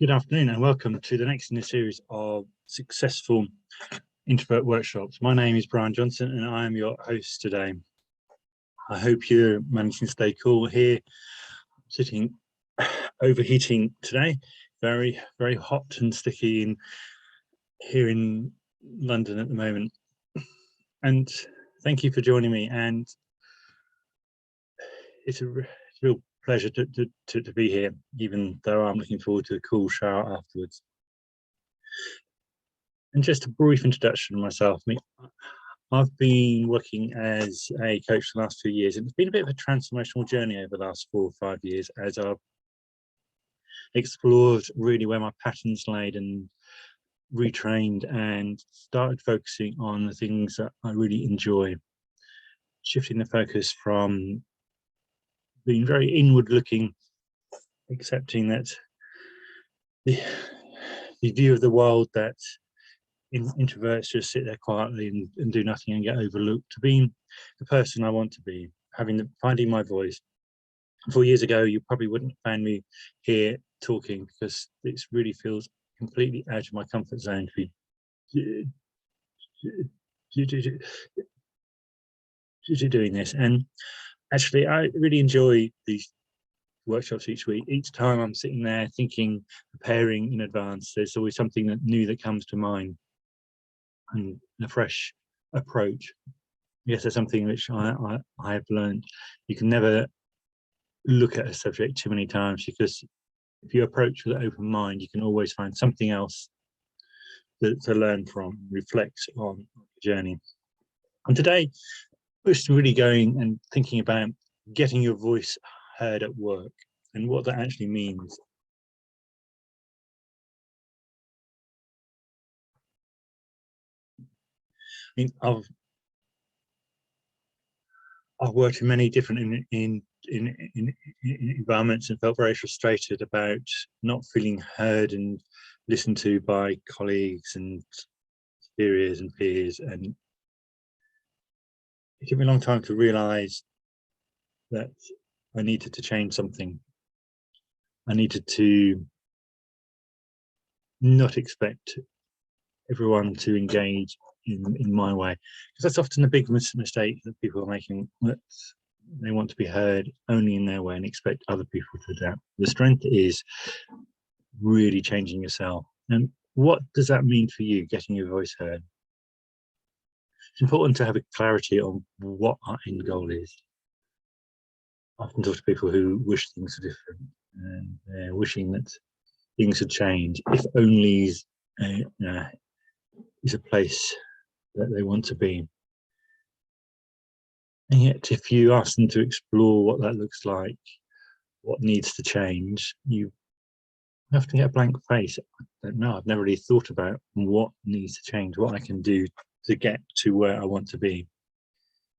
Good afternoon and welcome to the next in the series of Successful Introvert Workshops. My name is Brian Johnson and I am your host today. I hope you're managing to stay cool here, sitting overheating today. Very, very hot and sticky here in London at the moment. And thank you for joining me. And it's a real pleasure to be here, even though I'm looking forward to a cool shower afterwards. And just a brief introduction of myself. I've been working as a coach for the last 2 years, and it's been a bit of a transformational journey over the last 4 or 5 years as I've explored really where my patterns laid and retrained and started focusing on the things that I really enjoy, shifting the focus from being very inward looking, accepting that the view of the world that introverts just sit there quietly and do nothing and get overlooked, to being the person I want to be, finding my voice. 4 years ago, you probably wouldn't find me here talking because it really feels completely out of my comfort zone to be doing this. And actually, I really enjoy these workshops each week. Each time I'm sitting there thinking, preparing in advance, there's always something new that comes to mind and a fresh approach. Yes, there's something which I have learned. You can never look at a subject too many times, because if you approach with an open mind, you can always find something else to learn from, reflect on the journey. And today, we're just really going and thinking about getting your voice heard at work and what that actually means. I mean, I've worked in many different environments and felt very frustrated about not feeling heard and listened to by colleagues and superiors and peers. And it took me a long time to realize that I needed to change something. I needed to not expect everyone to engage in my way, because that's often a big mistake that people are making, that they want to be heard only in their way and expect other people to adapt. The strength is really changing yourself. And what does that mean for you, getting your voice heard? It's important to have a clarity on what our end goal is. I often talk to people who wish things were different and they're wishing that things would change, if only is a place that they want to be. And yet, if you ask them to explore what that looks like, what needs to change, you have to get a blank face. I don't know, I've never really thought about what needs to change, what I can do to get to where I want to be.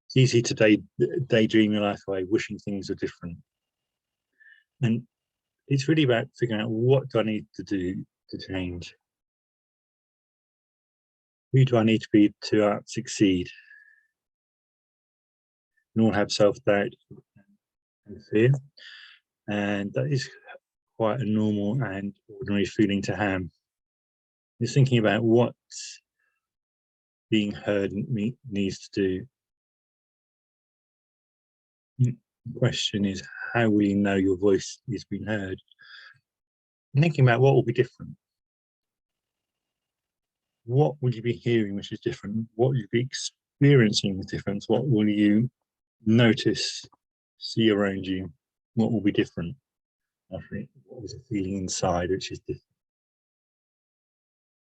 It's easy to daydream your life away, wishing things were different. And it's really about figuring out, what do I need to do to change? Who do I need to be to succeed? We all have self-doubt and fear, and that is quite a normal and ordinary feeling to have. It's thinking about what being heard needs to do. The question is, how will you know your voice is being heard? And thinking about what will be different. What will you be hearing which is different? What will you be experiencing with difference? What will you notice, see around you? What will be different? What is a feeling inside which is different?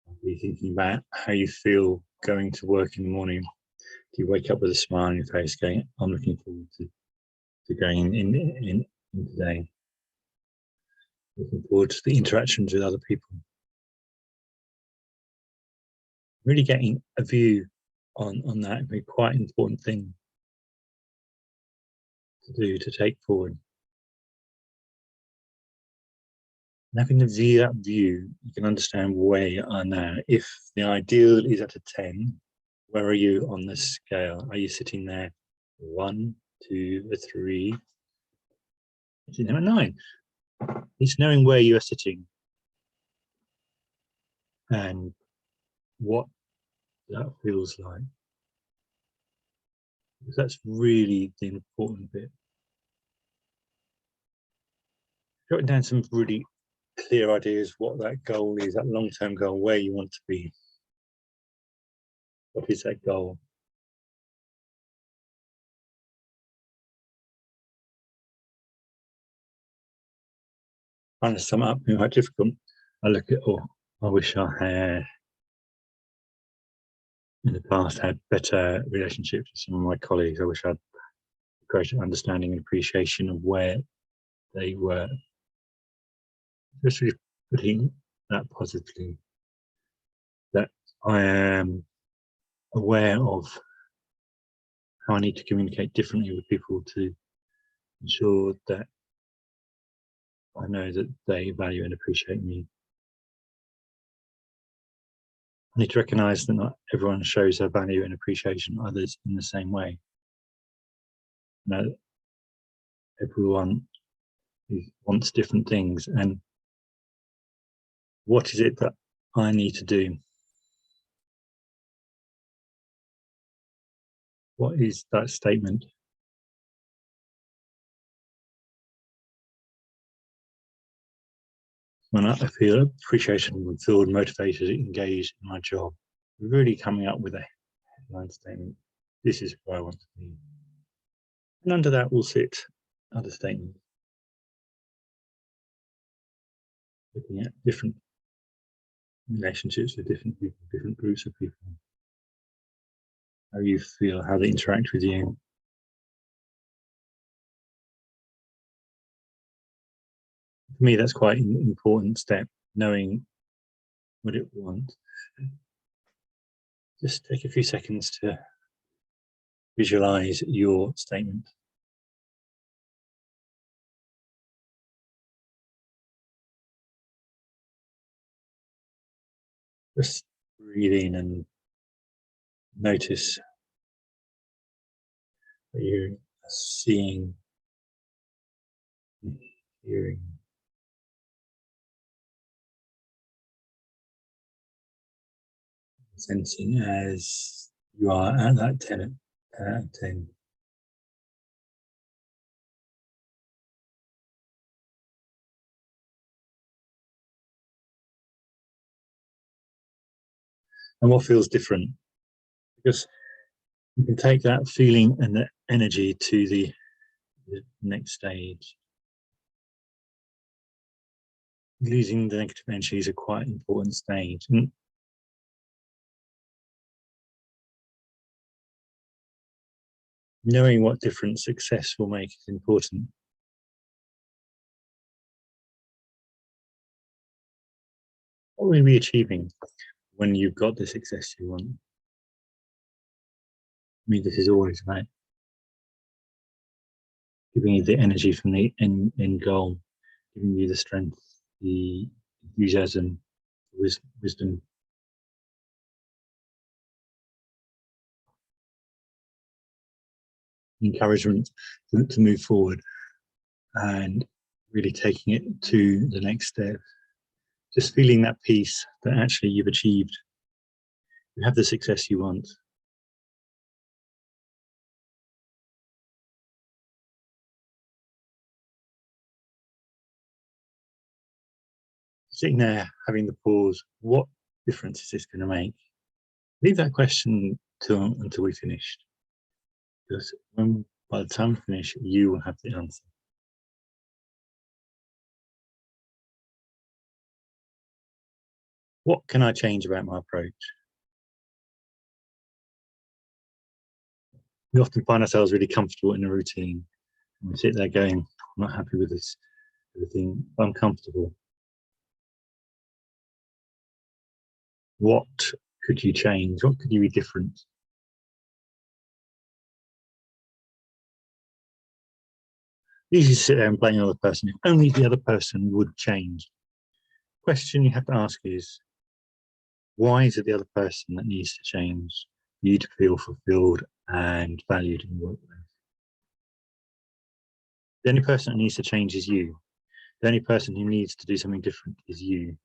I'll be thinking about how you feel going to work in the morning. Do you wake up with a smile on your face going, I'm looking forward to going in today? Looking forward to the interactions with other people. Really getting a view on that would be quite an important thing to do, to take forward. And having that view, you can understand where you are now. If the ideal is at a 10, where are you on the scale? Are you sitting there 1, 2, 3? Sitting there at 9. It's knowing where you are sitting and what that feels like. Because that's really the important bit. Jotting down some really clear ideas what that goal is, that long-term goal, where you want to be. What is that goal? Trying to sum it up, quite difficult. I look at, oh, I wish I had in the past had better relationships with some of my colleagues. I wish I had greater understanding and appreciation of where they were. Just really putting that positively, that I am aware of how I need to communicate differently with people to ensure that I know that they value and appreciate me. I need to recognise that not everyone shows their value and appreciation of others in the same way. No, everyone wants different things, and what is it that I need to do? What is that statement? When I feel appreciation, fulfilled, motivated, engaged in my job, really coming up with a headline statement. This is where I want to be. And under that will sit other statements. Looking at different relationships with different people, different groups of people. How you feel, how they interact with you. For me, that's quite an important step, knowing what it wants. Just take a few seconds to visualize your statement. Just breathe in and notice what you're seeing, hearing. Sensing as you are at that 10 out of 10. And what feels different? Because you can take that feeling and the energy to the next stage. Losing the negative energy is a quite important stage. And knowing what difference success will make is important. What will you be achieving when you've got the success you want? I mean, this is always about giving you the energy from the end goal, giving you the strength, the enthusiasm, wisdom. Encouragement to move forward and really taking it to the next step. Just feeling that peace that actually you've achieved. You have the success you want. Sitting there, having the pause, what difference is this going to make? Leave that question until we finished. Because by the time we finish, you will have the answer. What can I change about my approach? We often find ourselves really comfortable in a routine. And we sit there going, I'm not happy with this, everything, but I'm comfortable. What could you change? What could you be different? Easy to sit there and blame the other person. If only the other person would change. The question you have to ask is, why is it the other person that needs to change for you to feel fulfilled and valued in the workplace? The only person that needs to change is you. The only person who needs to do something different is you.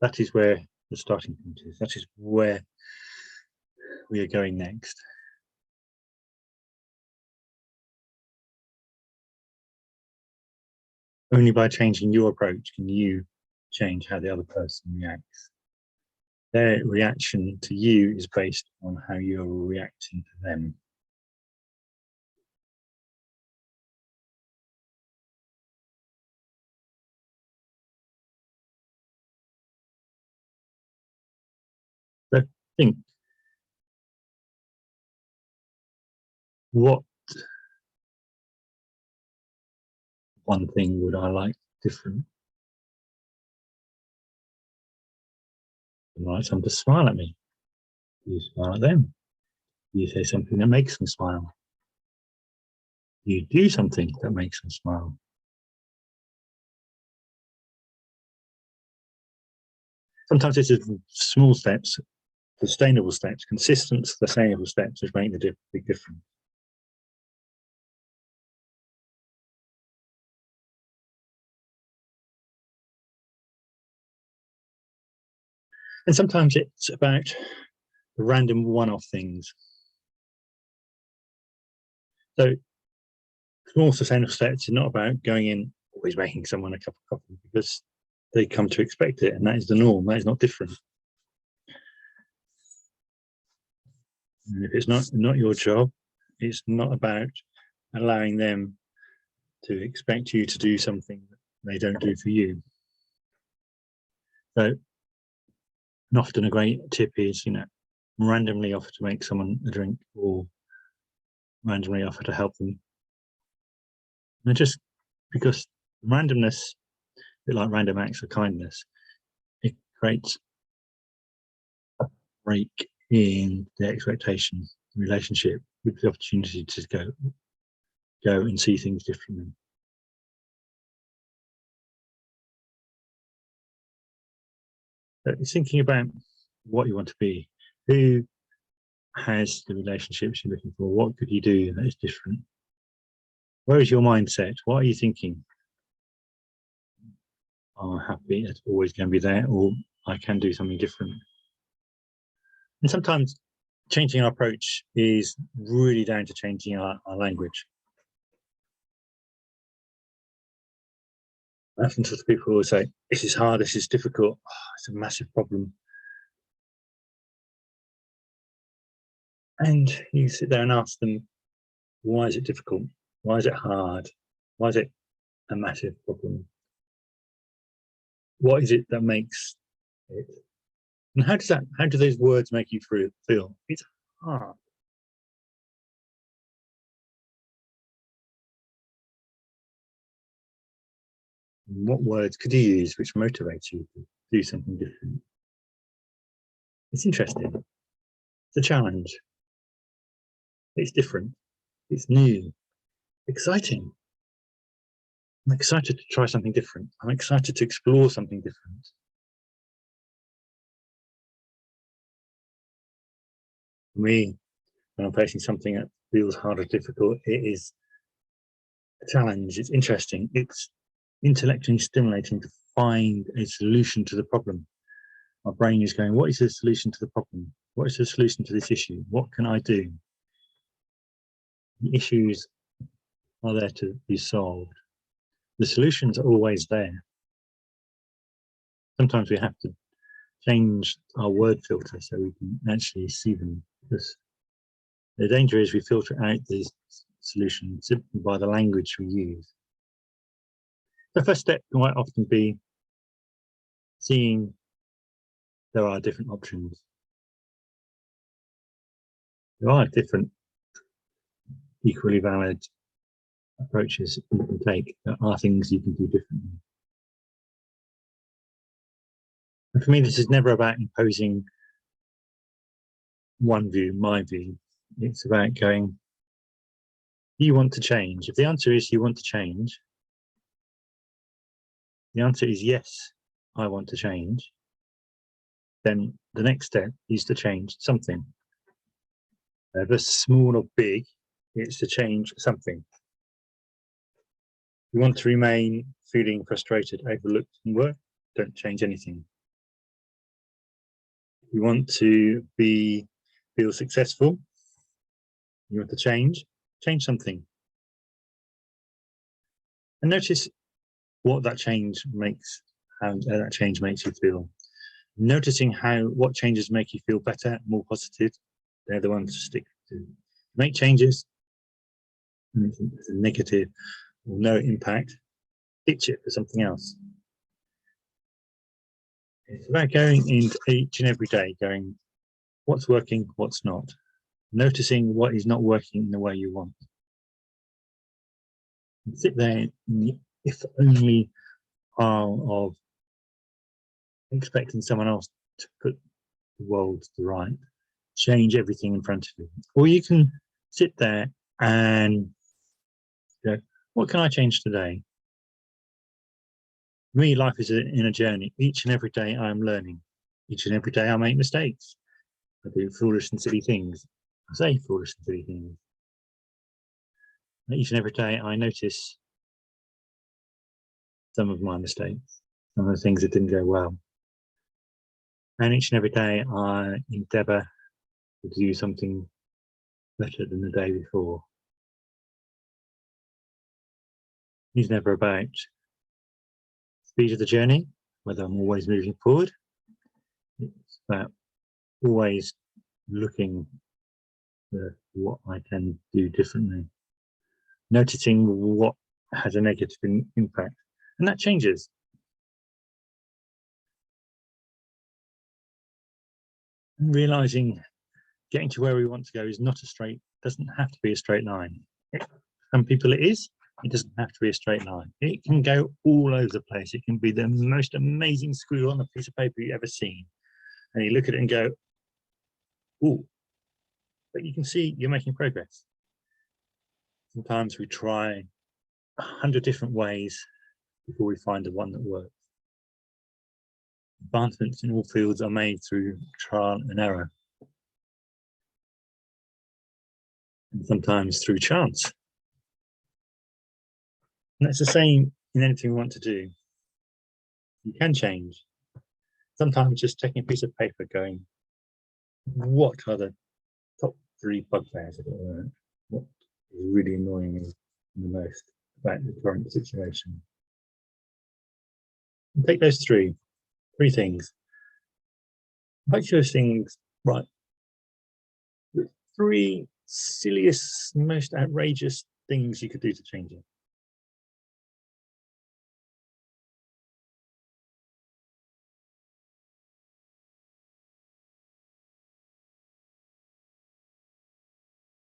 That is where the starting point is. That is where we are going next. Only by changing your approach can you change how the other person reacts. Their reaction to you is based on how you're reacting to them. So think, what one thing would I like different? I'd like someone to smile at me. You smile at them. You say something that makes them smile. You do something that makes them smile. Sometimes it's small steps, sustainable steps, consistent, sustainable steps which make the big difference. And sometimes it's about the random one-off things. So small sustainable steps are not about going in, always making someone a cup of coffee, because they come to expect it, and that is the norm. That is not different. And if it's not your job, it's not about allowing them to expect you to do something that they don't do for you. So, and often a great tip is, randomly offer to make someone a drink or randomly offer to help them. And just because randomness, a bit like random acts of kindness, it creates a break in the expectation relationship with the opportunity to go and see things differently. So it's thinking about what you want to be. Who has the relationships you're looking for? What could you do that is different? Where is your mindset? What are you thinking? I'm happy, it's always going to be there, or I can do something different. And sometimes changing our approach is really down to changing our language. I often talk to people who say, this is hard, this is difficult, it's a massive problem. And you sit there and ask them, why is it difficult? Why is it hard? Why is it a massive problem? What is it that makes it? And how do those words make you feel? It's hard. What words could you use which motivates you to do something different? It's interesting. It's a challenge. It's different. It's new. Exciting. I'm excited to try something different. I'm excited to explore something different. For me, when I'm facing something that feels hard or difficult, it is a challenge. It's interesting. It's intellectually stimulating to find a solution to the problem. My brain is going, what is the solution to the problem? What is the solution to this issue? What can I do? The issues are there to be solved. The solutions are always there. Sometimes we have to change our word filter so we can actually see them, because the danger is we filter out these solutions simply by the language we use. The first step might often be seeing there are different options. There are different, equally valid approaches you can take. There are things you can do differently. And for me, this is never about imposing one view, my view. It's about going, do you want to change? If the answer is you want to change, the answer is yes, I want to change, then the next step is to change something. Whether small or big, it's to change something. If you want to remain feeling frustrated, overlooked in work, don't change anything. You want to feel successful. You want to change something. And notice what that change makes, how that change makes you feel. Noticing what changes make you feel better, more positive, they're the ones to stick to. Make changes, and it's a negative or no impact, ditch it for something else. It's about going into each and every day, going, what's working, what's not. Noticing what is not working in the way you want. And sit there in the if only pile of expecting someone else to put the world to the right, change everything in front of you. Or you can sit there and go, what can I change today? For me, life is in a journey. Each and every day I am learning. Each and every day I make mistakes. I do foolish and silly things. I say foolish and silly things. Each and every day I notice some of my mistakes, some of the things that didn't go well. And each and every day I endeavour to do something better than the day before. It's never about speed of the journey, whether I'm always moving forward. It's about always looking at what I can do differently, noticing what has a negative impact, and that changes. And realizing getting to where we want to go is not doesn't have to be a straight line. Some people it is. It doesn't have to be a straight line. It can go all over the place. It can be the most amazing squiggle on a piece of paper you've ever seen. And you look at it and go, ooh, but you can see you're making progress. Sometimes we try 100 different ways before we find the one that works. Advancements in all fields are made through trial and error. And sometimes through chance. And that's the same in anything we want to do. You can change. Sometimes just taking a piece of paper going, what are the top 3 bugbears at work? What is really annoying me the most about the current situation? And take those three things. Make those things right. The 3 silliest, most outrageous things you could do to change it.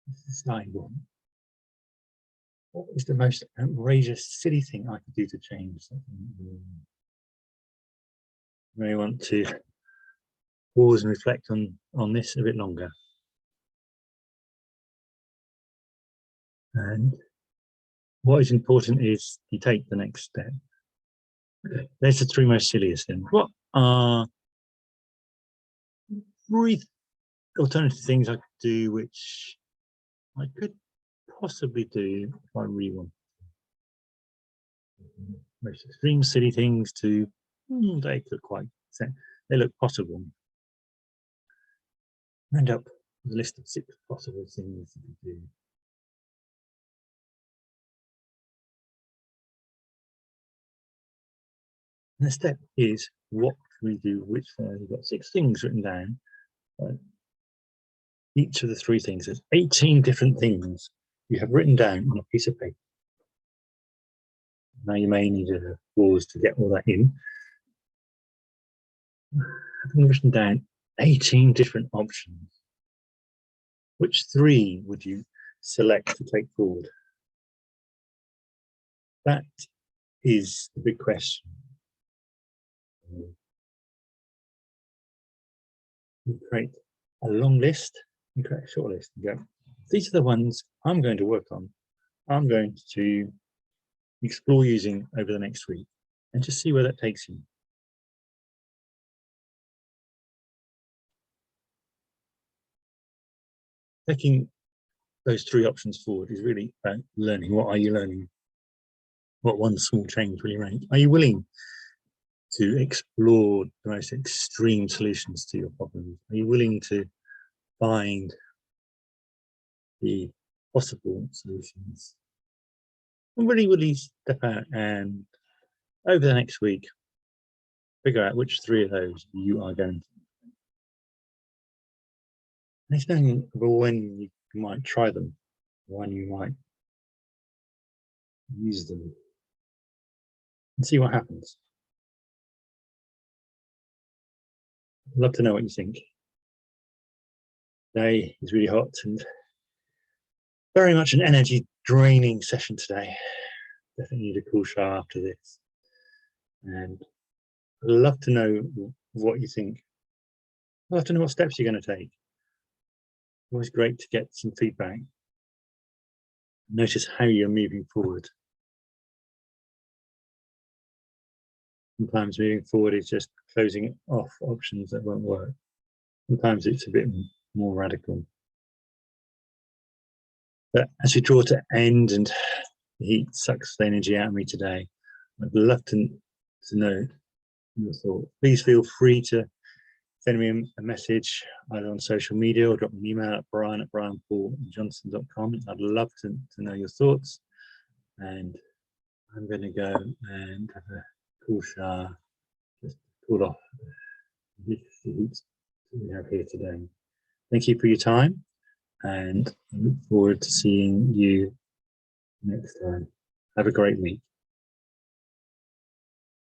This is line 1. What is the most outrageous, silly thing I could do to change something? You may want to pause and reflect on this a bit longer. And what is important is you take the next step. Okay, there's the 3 most silliest things. What are 3 alternative things I could do which I could possibly do if I really want? Most extreme silly things to they look possible. End up with a list of 6 possible things you can do. And the step is what we do, which we've got 6 things written down. Each of the 3 things, there's 18 different things you have written down on a piece of paper. Now you may need a pause to get all that in. Having written down 18 different options, which 3 would you select to take forward? That is the big question. You create a long list, you create a short list, and go, these are the ones I'm going to work on. I'm going to explore using over the next week, and just see where that takes you. Taking those 3 options forward is really about learning. What are you learning? What one small change will you make? Are you willing to explore the most extreme solutions to your problems? Are you willing to find the possible solutions and really step out and over the next week figure out which 3 of those you are going to? And it's knowing when you might try them, when you might use them, and see what happens. I'd love to know what you think. Today is really hot and very much an energy draining session today. Definitely need a cool shower after this. And I'd love to know what you think. I'd love to know what steps you're going to take. Always great to get some feedback. Notice how you're moving forward. Sometimes moving forward is just closing off options that won't work. Sometimes it's a bit more radical. But as we draw to end and the heat sucks the energy out of me today, I'd love to know your thoughts. Please feel free to send me a message either on social media or drop me an email at brian@brianpauljohnson.com. I'd love to know your thoughts. And I'm going to go and have a cool shower, just cool off the heat we have here today. Thank you for your time, and I look forward to seeing you next time. Have a great week.